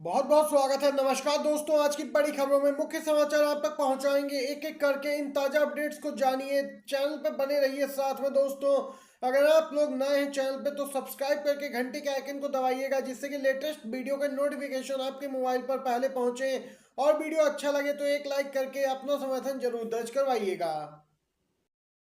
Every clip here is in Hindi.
बहुत बहुत स्वागत है। नमस्कार दोस्तों, आज की बड़ी खबरों में मुख्य समाचार आप तक पहुंचाएंगे। एक एक करके इन ताजा अपडेट्स को जानिए। चैनल पे बने रहिए साथ में दोस्तों। अगर आप लोग नए हैं चैनल पे तो सब्सक्राइब करके घंटी के आइकन को दबाइएगा, जिससे कि लेटेस्ट वीडियो के नोटिफिकेशन आपके मोबाइल पर पहले पहुंचे। और वीडियो अच्छा लगे तो एक लाइक करके अपना समर्थन जरूर दर्ज करवाइएगा।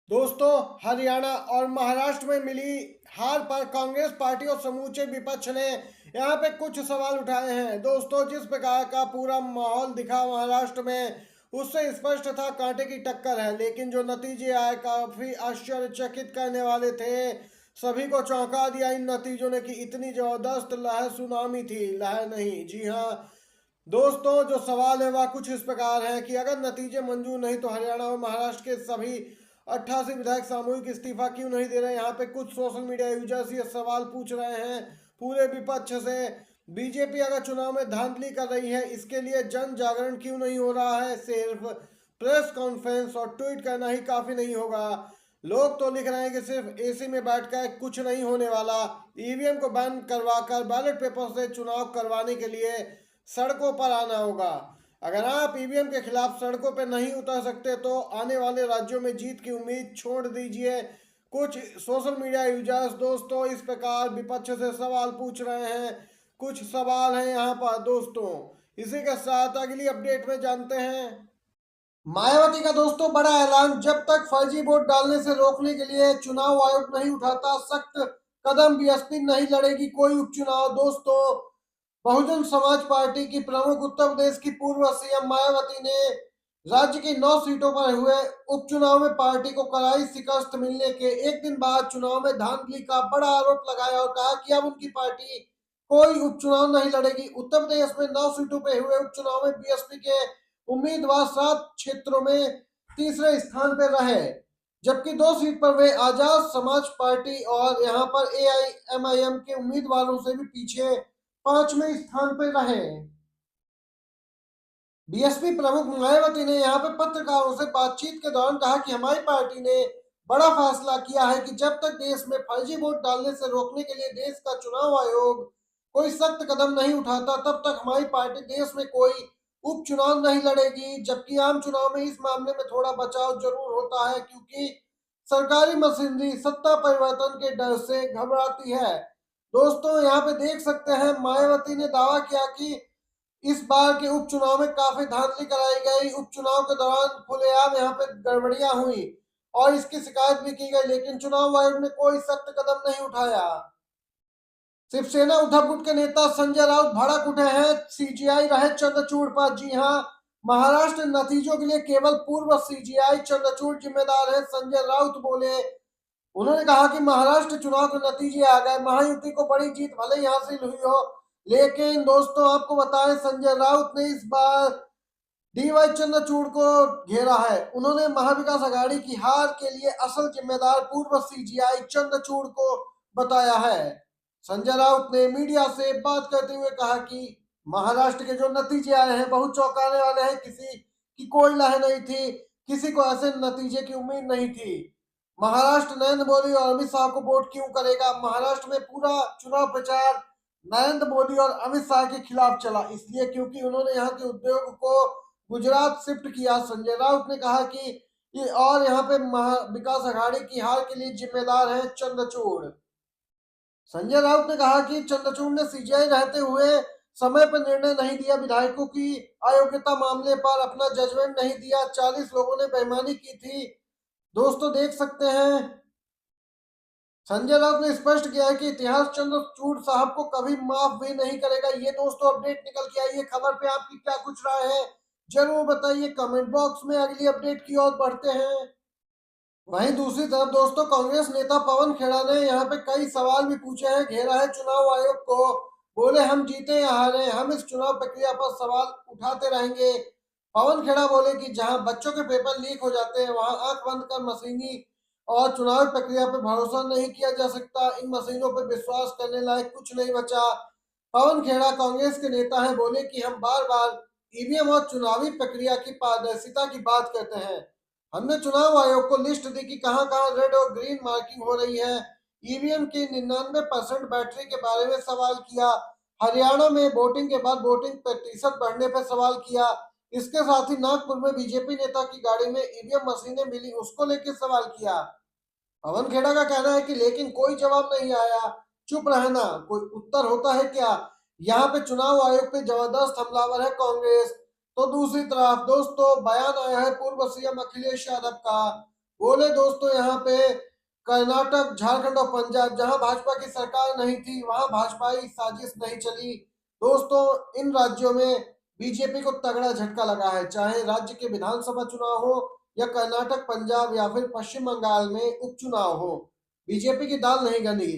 दोस्तों, हरियाणा और महाराष्ट्र में मिली हार पर कांग्रेस पार्टी और समूचे विपक्ष ने यहाँ पे कुछ सवाल उठाए हैं। दोस्तों, जिस प्रकार का पूरा माहौल दिखा महाराष्ट्र में, उससे स्पष्ट था कांटे की टक्कर है। लेकिन जो नतीजे आए काफी आश्चर्यचकित करने वाले थे। सभी को चौंका दिया इन नतीजों ने कि इतनी जबरदस्त लहर सुनामी थी। लहर नहीं, जी हाँ दोस्तों, जो सवाल है वह कुछ इस प्रकार है कि अगर नतीजे मंजूर नहीं तो हरियाणा और महाराष्ट्र के सभी 88 विधायक सामूहिक इस्तीफा क्यों नहीं दे रहे। यहाँ पे कुछ सोशल मीडिया यूजर्स ये सवाल पूछ रहे हैं पूरे विपक्ष से। बीजेपी अगर चुनाव में धांधली कर रही है, इसके लिए जन जागरण क्यों नहीं हो रहा है। सिर्फ प्रेस कॉन्फ्रेंस और ट्वीट करना ही काफी नहीं होगा। लोग तो लिख रहे हैं कि सिर्फ एसी में बैठकर कुछ नहीं होने वाला। ईवीएम को बैन करवाकर बैलेट पेपर से चुनाव करवाने के लिए सड़कों पर आना होगा। अगर आप ईवीएम के खिलाफ सड़कों पर नहीं उतर सकते तो आने वाले राज्यों में जीत की उम्मीद छोड़ दीजिए। कुछ सोशल मीडिया यूजर्स दोस्तों इस प्रकार विपक्ष से सवाल पूछ रहे हैं। कुछ सवाल हैं यहाँ पर दोस्तों। इसी के साथ अगली अपडेट में जानते हैं मायावती का दोस्तों बड़ा ऐलान। जब तक फर्जी वोट डालने से रोकने के लिए चुनाव आयोग नहीं उठाता सख्त कदम, बीएसपी नहीं लड़ेगी कोई उपचुनाव। दोस्तों, बहुजन समाज पार्टी की प्रमुख उत्तर प्रदेश की पूर्व सीएम मायावती ने राज्य की 9 सीटों पर हुए उपचुनाव में पार्टी को कड़ाई शिकस्त मिलने के एक दिन बाद चुनाव में धांधली का बड़ा आरोप लगाया और कहा कि अब उनकी पार्टी कोई उपचुनाव नहीं लड़ेगी। उत्तर प्रदेश में 9 सीटों पर हुए उपचुनाव में बीएसपी के उम्मीदवार 7 क्षेत्रों में तीसरे स्थान पर रहे, जबकि 2 सीट पर वे आजाद समाज पार्टी और यहां पर एआईएमआईएम के उम्मीदवारों से भी पीछे 5वें स्थान पर रहे। बीएसपी प्रमुख मायावती ने यहां पर पत्रकारों से बातचीत के दौरान कहा कि हमारी पार्टी ने बड़ा फैसला किया है कि जब तक देश में फर्जी वोट डालने से रोकने के लिए देश का चुनाव आयोग कोई सख्त कदम नहीं उठाता, तब तक हमारी पार्टी देश में कोई उपचुनाव नहीं लड़ेगी। जबकि आम चुनाव में इस मामले में थोड़ा बचाव जरूर होता है, क्योंकि सरकारी मशीनरी सत्ता परिवर्तन के डर से घबराती है। दोस्तों, यहाँ पे देख सकते हैं मायावती ने दावा किया कि इस बार के उपचुनाव में काफी धांधली कराई गई। उपचुनाव के दौरान खुलेआम यहाँ पे गड़बड़ियां हुई और इसकी शिकायत भी की गई, लेकिन चुनाव आयोग ने कोई सख्त कदम नहीं उठाया। शिवसेना उद्धव गुट के नेता संजय राउत भड़क उठे हैं सीजीआई रहे चंद्रचूड़ पर। जी हां, महाराष्ट्र नतीजों के लिए केवल पूर्व सीजीआई चंद्रचूड़ जिम्मेदार है, संजय राउत बोले। उन्होंने कहा कि महाराष्ट्र चुनाव के नतीजे आ गए, महायुति को बड़ी जीत भले ही हासिल हुई हो, लेकिन दोस्तों आपको बताएं संजय राउत ने इस बार डीवाई चंद्रचूड़ को घेरा है। उन्होंने महाविकास आघाड़ी की हार के लिए असल जिम्मेदार पूर्व सीजीआई चंद्रचूड़ को बताया है। संजय राउत ने मीडिया से बात करते हुए कहा कि महाराष्ट्र के जो नतीजे आए हैं बहुत चौंकाने वाले हैं। किसी की कोई लहर नहीं थी, किसी को ऐसे नतीजे की उम्मीद नहीं थी। महाराष्ट्र नरेंद्र मोदी और अमित शाह को वोट क्यों करेगा। महाराष्ट्र में पूरा चुनाव प्रचार नरेंद्र मोदी और अमित शाह के खिलाफ चला, इसलिए क्योंकि उन्होंने यहाँ के उद्योग को गुजरात शिफ्ट किया। संजय राउत ने कहा कि ये और यहाँ पे विकास आघाड़ी की हार के लिए जिम्मेदार है चंद्रचूड़। संजय राउत ने कहा कि चंद्रचूड़ ने सीजीआई रहते हुए समय पर निर्णय नहीं दिया, विधायकों की अयोग्यता मामले पर अपना जजमेंट नहीं दिया, 40 लोगों ने बेईमानी की थी। दोस्तों देख सकते हैं संजय राउत ने स्पष्ट किया है कि इतिहास चंद्रचूड़ साहब को कभी माफ भी नहीं करेगा। ये दोस्तों अपडेट निकल के आई है। खबर पे आपकी क्या कुछ राय है जरूर बताइए कमेंट बॉक्स में। अगली अपडेट की ओर बढ़ते हैं। वहीं दूसरी तरफ दोस्तों कांग्रेस नेता पवन खेड़ा ने यहाँ पे कई सवाल भी पूछे हैं, घेरा है चुनाव आयोग को। बोले हम जीते या हारे, हम इस चुनाव प्रक्रिया पर सवाल उठाते रहेंगे। पवन खेड़ा बोले कि जहां बच्चों के पेपर लीक हो जाते हैं वहां आंख बंद कर मशीनी और चुनाव प्रक्रिया पर भरोसा नहीं किया जा सकता। इन मशीनों पर विश्वास करने लायक कुछ नहीं बचा। पवन खेड़ा कांग्रेस के नेता हैं, बोले कि हम बार बार ईवीएम और चुनावी प्रक्रिया की पारदर्शिता की बात करते हैं। हमने चुनाव आयोग को लिस्ट दी कि कहां कहां रेड और ग्रीन मार्किंग हो रही है। ईवीएम की 99% बैटरी के बारे में सवाल किया। हरियाणा में वोटिंग के बाद वोटिंग प्रतिशत बढ़ने पर सवाल किया। इसके साथ ही नागपुर में बीजेपी नेता की गाड़ी में ईवीएम मशीनें मिली, उसको लेकर सवाल किया। पवन खेड़ा का कहना है कि लेकिन कोई जवाब नहीं आया, चुप रहना कोई उत्तर होता है क्या? यहाँ पे चुनाव आयोग पे जबरदस्त हमलावर है कांग्रेस। तो दूसरी तरफ दोस्तों बयान आया है पूर्व सीएम अखिलेश यादव का। बोले दोस्तों यहाँ पे कर्नाटक, झारखंड और पंजाब जहां भाजपा की सरकार नहीं थी वहां भाजपाई साजिश नहीं चली। दोस्तों इन राज्यों में बीजेपी को तगड़ा झटका लगा है, चाहे राज्य के विधानसभा चुनाव हो या कर्नाटक, पंजाब या फिर पश्चिम बंगाल में उपचुनाव हो, बीजेपी की दाल नहीं गली।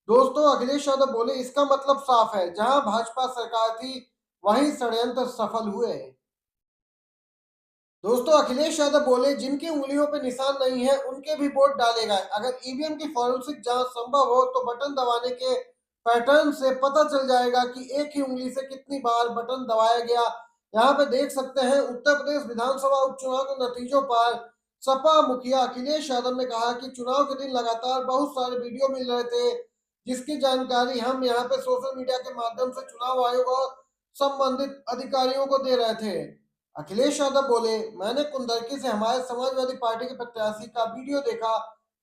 दोस्तों अखिलेश यादव बोले इसका मतलब साफ है, जहां भाजपा सरकार थी वहीं षड्यंत्र सफल हुए। दोस्तों अखिलेश यादव बोले जिनकी उंगलियों पे निशान नहीं है उनके भी वोट डाले गए। अगर ईवीएम की फॉरेंसिक जांच संभव हो तो बटन दबाने के पैटर्न से पता चल जाएगा कि एक ही उंगली से कितनी बार बटन दबाया गया। यहाँ पे देख सकते हैं उत्तर प्रदेश विधानसभा उपचुनाव के नतीजों पर सपा मुखिया अखिलेश यादव ने कहा कि चुनाव के दिन लगातार बहुत सारे वीडियो मिल रहे थे, जिसकी जानकारी हम यहाँ पे सोशल मीडिया के माध्यम से चुनाव आयोग और संबंधित अधिकारियों को दे रहे थे। अखिलेश यादव बोले मैंने कुंदरकी से हमारे समाजवादी पार्टी के प्रत्याशी का वीडियो देखा।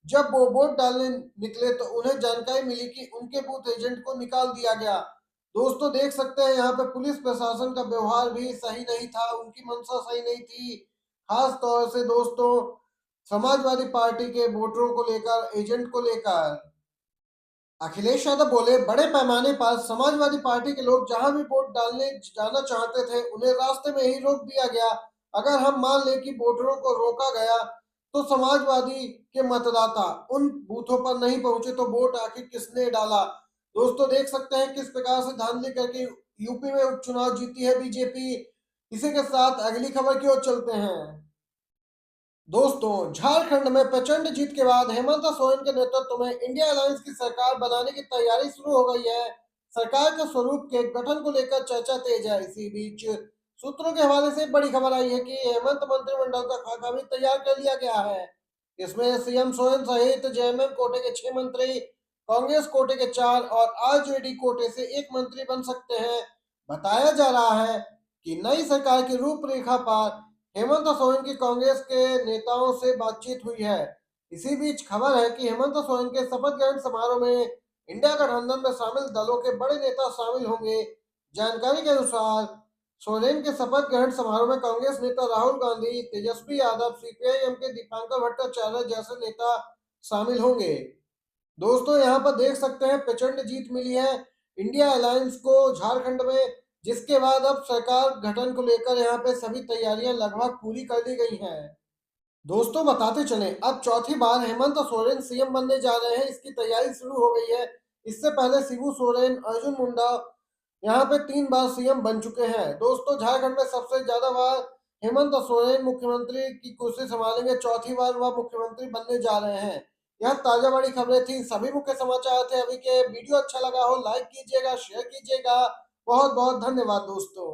जब वो वोट डालने निकले तो उन्हें जानकारी मिली कि उनके बूथ एजेंट को निकाल दिया गया। दोस्तों देख सकते हैं यहाँ पे पुलिस प्रशासन का व्यवहार भी सही नहीं था, उनकी मंशा सही नहीं थी। खास तौर से दोस्तों समाजवादी पार्टी के वोटरों को लेकर, एजेंट को लेकर। अखिलेश यादव बोले बड़े पैमाने पर समाजवादी पार्टी के लोग जहां भी वोट डालने जाना चाहते थे उन्हें रास्ते में ही रोक दिया गया। अगर हम मान लें कि वोटरों को रोका गया तो समाजवादी के मतदाता उन बूथों पर नहीं पहुंचे तो वोट आखिर किसने डाला? दोस्तों देख सकते हैं किस प्रकार से धांधली करके यूपी में उपचुनाव जीती है बीजेपी। इसी के साथ अगली खबर की ओर चलते हैं। दोस्तों झारखंड में प्रचंड जीत के बाद हेमंत सोरेन के नेतृत्व में इंडिया अलायंस की सरकार बनाने की तैयारी शुरू हो गई है। सरकार के स्वरूप के गठन को लेकर चर्चा तेज है। इसी बीच सूत्रों के हवाले से बड़ी खबर आई है कि हेमंत मंत्रिमंडल का खाका भी तैयार कर लिया गया है। इसमें सीएम सोरेन सहित जेएमएम कोटे के 6 मंत्री, कांग्रेस कोटे के 4 और आरजेडी कोटे से 1 मंत्री बन सकते हैं। बताया जा रहा है कि नई सरकार की रूपरेखा पर हेमंत सोरेन की कांग्रेस के नेताओं से बातचीत हुई है। इसी बीच खबर है कि हेमंत सोरेन के शपथ ग्रहण समारोह में इंडिया गठबंधन में शामिल दलों के बड़े नेता शामिल होंगे। जानकारी के अनुसार सोरेन के शपथ ग्रहण समारोह में कांग्रेस नेता राहुल गांधी, तेजस्वी यादव, सीपीआईएम के दीपांकर भट्टाचार्य जैसे नेता शामिल होंगे। दोस्तों यहाँ पर देख सकते हैं प्रचंड जीत मिली है इंडिया अलायंस को झारखंड में, जिसके बाद अब सरकार गठन को लेकर यहाँ पे सभी तैयारियां लगभग पूरी कर ली गई हैं। दोस्तों बताते चले अब चौथी बार हेमंत सोरेन सीएम बनने जा रहे हैं, इसकी तैयारी शुरू हो गई है। इससे पहले शिबू सोरेन, अर्जुन मुंडा यहाँ पे 3 बार सीएम बन चुके हैं। दोस्तों झारखंड में सबसे ज्यादा बार हेमंत सोरेन मुख्यमंत्री की कुर्सी संभालेंगे, चौथी बार वह मुख्यमंत्री बनने जा रहे हैं। यह ताजा बड़ी खबरें थी, सभी मुख्य समाचार थे अभी के। वीडियो अच्छा लगा हो लाइक कीजिएगा, शेयर कीजिएगा। बहुत बहुत धन्यवाद दोस्तों।